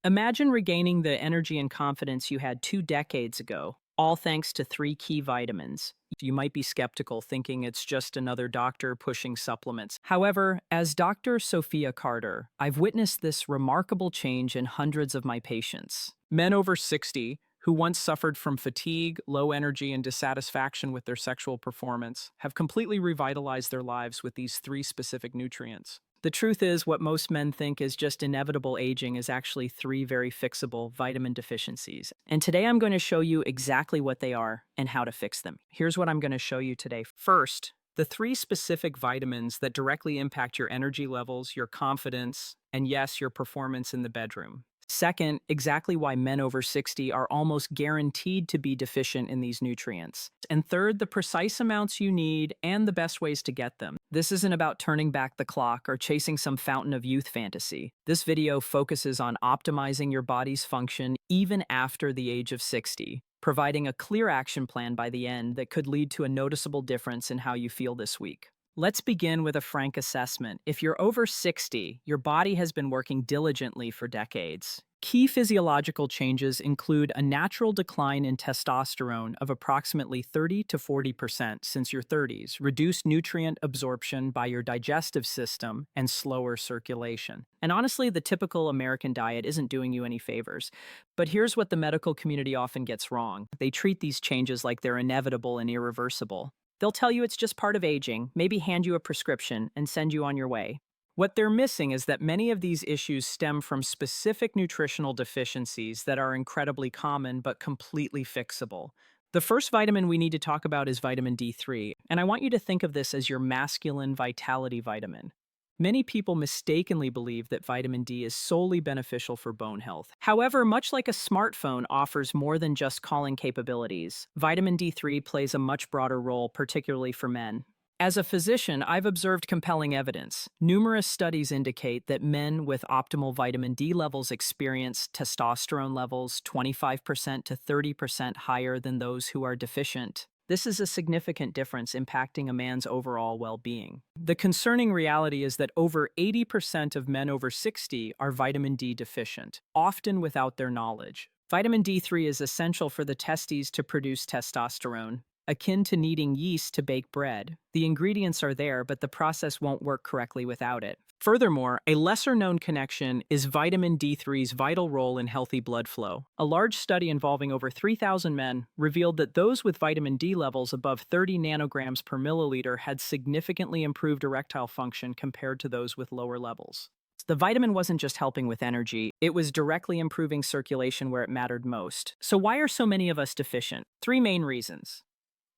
Imagine regaining the energy and confidence you had 2 decades ago, all thanks to three key vitamins. You might be skeptical, thinking it's just another doctor pushing supplements. However, as Dr. Sofia Carter, I've witnessed this remarkable change in hundreds of my patients. Men over 60 who once suffered from fatigue, low energy, and dissatisfaction with their sexual performance have completely revitalized their lives with these three specific nutrients. The truth is, what most men think is just inevitable aging is actually three very fixable vitamin deficiencies. And today I'm going to show you exactly what they are and how to fix them. Here's what I'm going to show you today. First, the three specific vitamins that directly impact your energy levels, your confidence, and yes, your performance in the bedroom. Second, exactly why men over 60 are almost guaranteed to be deficient in these nutrients. And third, the precise amounts you need and the best ways to get them. This isn't about turning back the clock or chasing some fountain of youth fantasy. This video focuses on optimizing your body's function even after the age of 60, providing a clear action plan by the end that could lead to a noticeable difference in how you feel this week. Let's begin with a frank assessment. If you're over 60, your body has been working diligently for decades. Key physiological changes include a natural decline in testosterone of approximately 30 to 40% since your 30s, reduced nutrient absorption by your digestive system, and slower circulation. And honestly, the typical American diet isn't doing you any favors. But here's what the medical community often gets wrong. They treat these changes like they're inevitable and irreversible. They'll tell you it's just part of aging, maybe hand you a prescription, and send you on your way. What they're missing is that many of these issues stem from specific nutritional deficiencies that are incredibly common but completely fixable. The first vitamin we need to talk about is vitamin D3, and I want you to think of this as your masculine vitality vitamin. Many people mistakenly believe that vitamin D is solely beneficial for bone health. However, much like a smartphone offers more than just calling capabilities, vitamin D3 plays a much broader role, particularly for men. As a physician, I've observed compelling evidence. Numerous studies indicate that men with optimal vitamin D levels experience testosterone levels 25% to 30% higher than those who are deficient. This is a significant difference impacting a man's overall well-being. The concerning reality is that over 80% of men over 60 are vitamin D deficient, often without their knowledge. Vitamin D3 is essential for the testes to produce testosterone, akin to needing yeast to bake bread. The ingredients are there, but the process won't work correctly without it. Furthermore, a lesser-known connection is vitamin D3's vital role in healthy blood flow. A large study involving over 3,000 men revealed that those with vitamin D levels above 30 nanograms per milliliter had significantly improved erectile function compared to those with lower levels. The vitamin wasn't just helping with energy, it was directly improving circulation where it mattered most. So why are so many of us deficient? Three main reasons.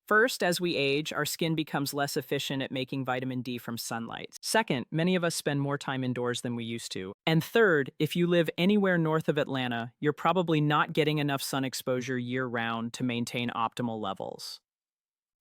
First, as we age, our skin becomes less efficient at making vitamin D from sunlight. Second, many of us spend more time indoors than we used to. And third, if you live anywhere north of Atlanta, you're probably not getting enough sun exposure year-round to maintain optimal levels.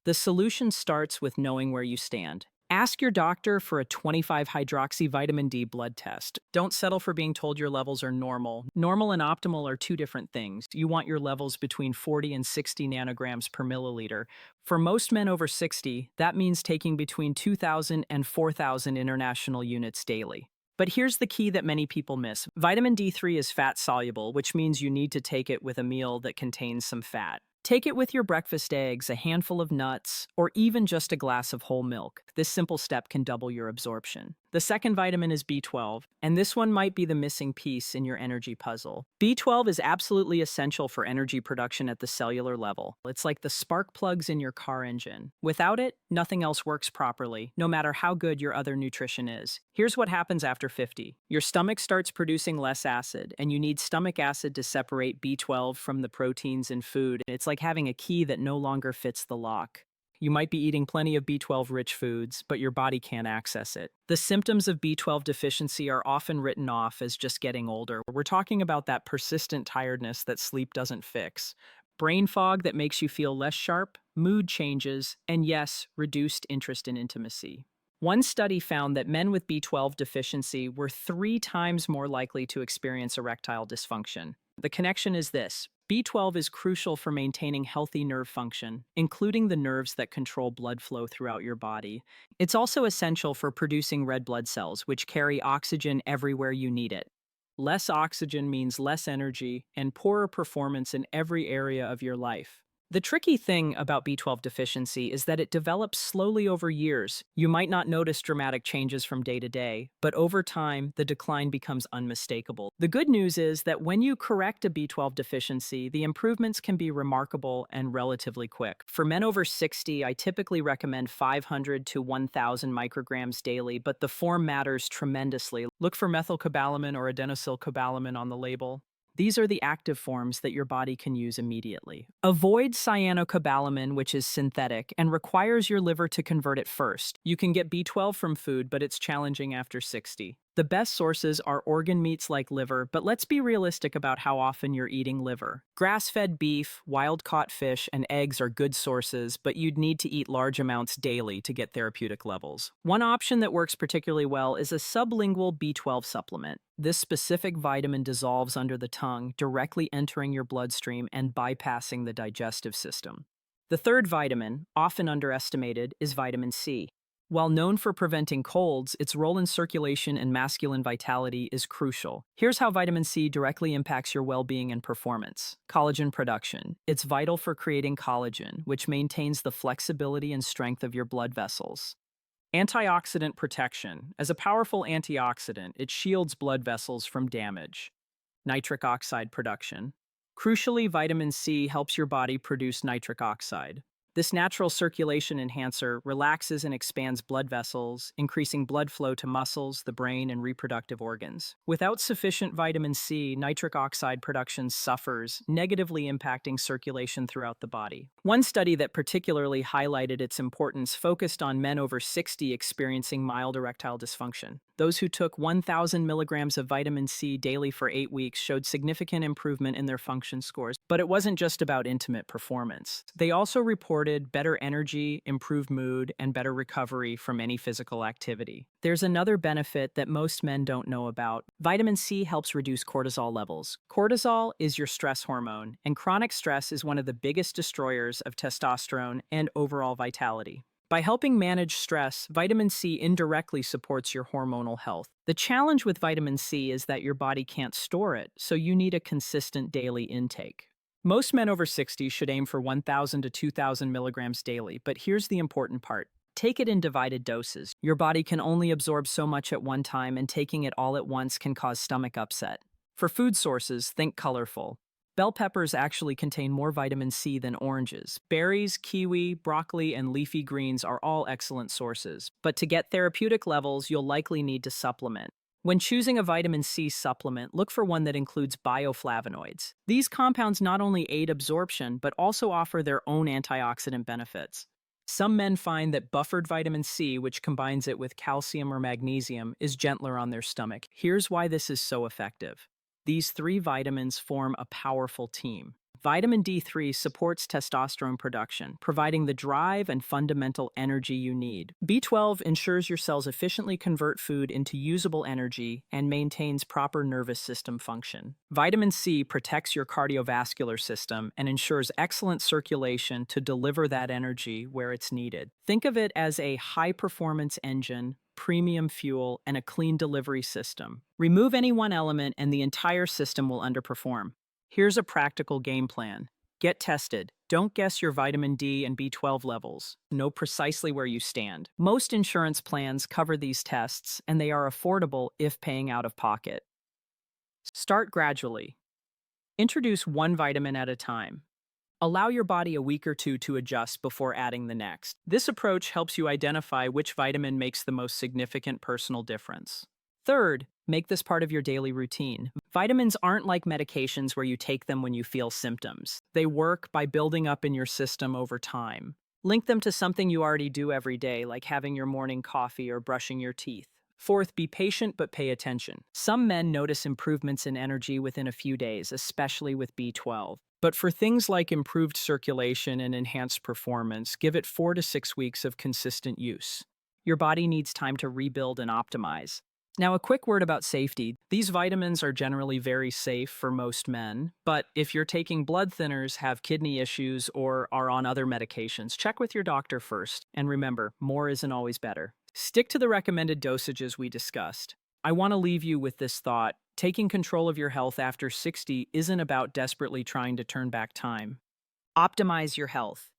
The solution starts with knowing where you stand. Ask your doctor for a 25-hydroxy vitamin D blood test. Don't settle for being told your levels are normal. Normal and optimal are two different things. You want your levels between 40 and 60 nanograms per milliliter. For most men over 60, that means taking between 2,000 and 4,000 international units daily. But here's the key that many people miss. Vitamin D3 is fat-soluble, which means you need to take it with a meal that contains some fat. Take it with your breakfast eggs, a handful of nuts, or even just a glass of whole milk. This simple step can double your absorption. The second vitamin is B12, and this one might be the missing piece in your energy puzzle. B12 is absolutely essential for energy production at the cellular level. It's like the spark plugs in your car engine. Without it, nothing else works properly, no matter how good your other nutrition is. Here's what happens after 50. Your stomach starts producing less acid, and you need stomach acid to separate B12 from the proteins in food. It's like having a key that no longer fits the lock. You might be eating plenty of B12-rich foods, but your body can't access it. The symptoms of B12 deficiency are often written off as just getting older. We're talking about that persistent tiredness that sleep doesn't fix, brain fog that makes you feel less sharp, mood changes, and yes, reduced interest in intimacy. One study found that men with B12 deficiency were 3 times more likely to experience erectile dysfunction. The connection is this. B12 is crucial for maintaining healthy nerve function, including the nerves that control blood flow throughout your body. It's also essential for producing red blood cells, which carry oxygen everywhere you need it. Less oxygen means less energy and poorer performance in every area of your life. The tricky thing about B12 deficiency is that it develops slowly over years. You might not notice dramatic changes from day to day, but over time, the decline becomes unmistakable. The good news is that when you correct a B12 deficiency, the improvements can be remarkable and relatively quick. For men over 60, I typically recommend 500 to 1,000 micrograms daily, but the form matters tremendously. Look for methylcobalamin or adenosylcobalamin on the label. These are the active forms that your body can use immediately. Avoid cyanocobalamin, which is synthetic and requires your liver to convert it first. You can get B12 from food, but it's challenging after 60. The best sources are organ meats like liver, but let's be realistic about how often you're eating liver. Grass-fed beef, wild-caught fish, and eggs are good sources, but you'd need to eat large amounts daily to get therapeutic levels. One option that works particularly well is a sublingual B12 supplement. This specific vitamin dissolves under the tongue, directly entering your bloodstream and bypassing the digestive system. The third vitamin, often underestimated, is vitamin C. While known for preventing colds, its role in circulation and masculine vitality is crucial. Here's how vitamin C directly impacts your well-being and performance. Collagen production. It's vital for creating collagen, which maintains the flexibility and strength of your blood vessels. Antioxidant protection. As a powerful antioxidant, it shields blood vessels from damage. Nitric oxide production. Crucially, vitamin C helps your body produce nitric oxide. This natural circulation enhancer relaxes and expands blood vessels, increasing blood flow to muscles, the brain, and reproductive organs. Without sufficient vitamin C, nitric oxide production suffers, negatively impacting circulation throughout the body. One study that particularly highlighted its importance focused on men over 60 experiencing mild erectile dysfunction. Those who took 1,000 milligrams of vitamin C daily for 8 weeks showed significant improvement in their function scores. But it wasn't just about intimate performance. They also reported better energy, improved mood, and better recovery from any physical activity. There's another benefit that most men don't know about. Vitamin C helps reduce cortisol levels. Cortisol is your stress hormone, and chronic stress is one of the biggest destroyers of testosterone and overall vitality. By helping manage stress, vitamin C indirectly supports your hormonal health. The challenge with vitamin C is that your body can't store it, so you need a consistent daily intake. Most men over 60 should aim for 1,000 to 2,000 milligrams daily, but here's the important part. Take it in divided doses. Your body can only absorb so much at one time, and taking it all at once can cause stomach upset. For food sources, think colorful. Bell peppers actually contain more vitamin C than oranges. Berries, kiwi, broccoli, and leafy greens are all excellent sources. But to get therapeutic levels, you'll likely need to supplement. When choosing a vitamin C supplement, look for one that includes bioflavonoids. These compounds not only aid absorption, but also offer their own antioxidant benefits. Some men find that buffered vitamin C, which combines it with calcium or magnesium, is gentler on their stomach. Here's why this is so effective. These three vitamins form a powerful team. Vitamin D3 supports testosterone production, providing the drive and fundamental energy you need. B12 ensures your cells efficiently convert food into usable energy and maintains proper nervous system function. Vitamin C protects your cardiovascular system and ensures excellent circulation to deliver that energy where it's needed. Think of it as a high-performance engine, premium fuel, and a clean delivery system. Remove any one element and the entire system will underperform. Here's a practical game plan. Get tested. Don't guess your vitamin D and B12 levels. Know precisely where you stand. Most insurance plans cover these tests, and they are affordable if paying out of pocket. Start gradually. Introduce one vitamin at a time. Allow your body a week or two to adjust before adding the next. This approach helps you identify which vitamin makes the most significant personal difference. Third, make this part of your daily routine. Vitamins aren't like medications where you take them when you feel symptoms. They work by building up in your system over time. Link them to something you already do every day, like having your morning coffee or brushing your teeth. Fourth, be patient but pay attention. Some men notice improvements in energy within a few days, especially with B12. But for things like improved circulation and enhanced performance, give it 4 to 6 weeks of consistent use. Your body needs time to rebuild and optimize. Now, a quick word about safety. These vitamins are generally very safe for most men, but if you're taking blood thinners, have kidney issues, or are on other medications, check with your doctor first. And remember, more isn't always better. Stick to the recommended dosages we discussed. I want to leave you with this thought. Taking control of your health after 60 isn't about desperately trying to turn back time. Optimize your health.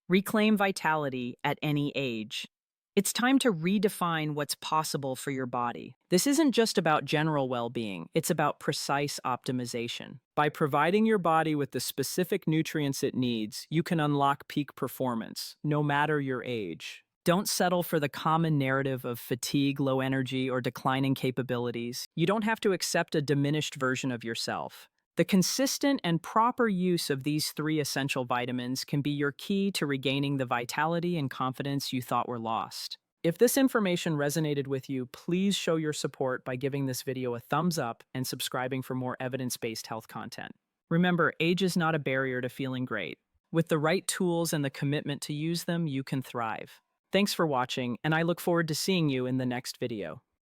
Reclaim vitality at any age. It's time to redefine what's possible for your body. This isn't just about general well-being, it's about precise optimization. By providing your body with the specific nutrients it needs, you can unlock peak performance, no matter your age. Don't settle for the common narrative of fatigue, low energy, or declining capabilities. You don't have to accept a diminished version of yourself. The consistent and proper use of these three essential vitamins can be your key to regaining the vitality and confidence you thought were lost. If this information resonated with you, please show your support by giving this video a thumbs up and subscribing for more evidence-based health content. Remember, age is not a barrier to feeling great. With the right tools and the commitment to use them, you can thrive. Thanks for watching, and I look forward to seeing you in the next video.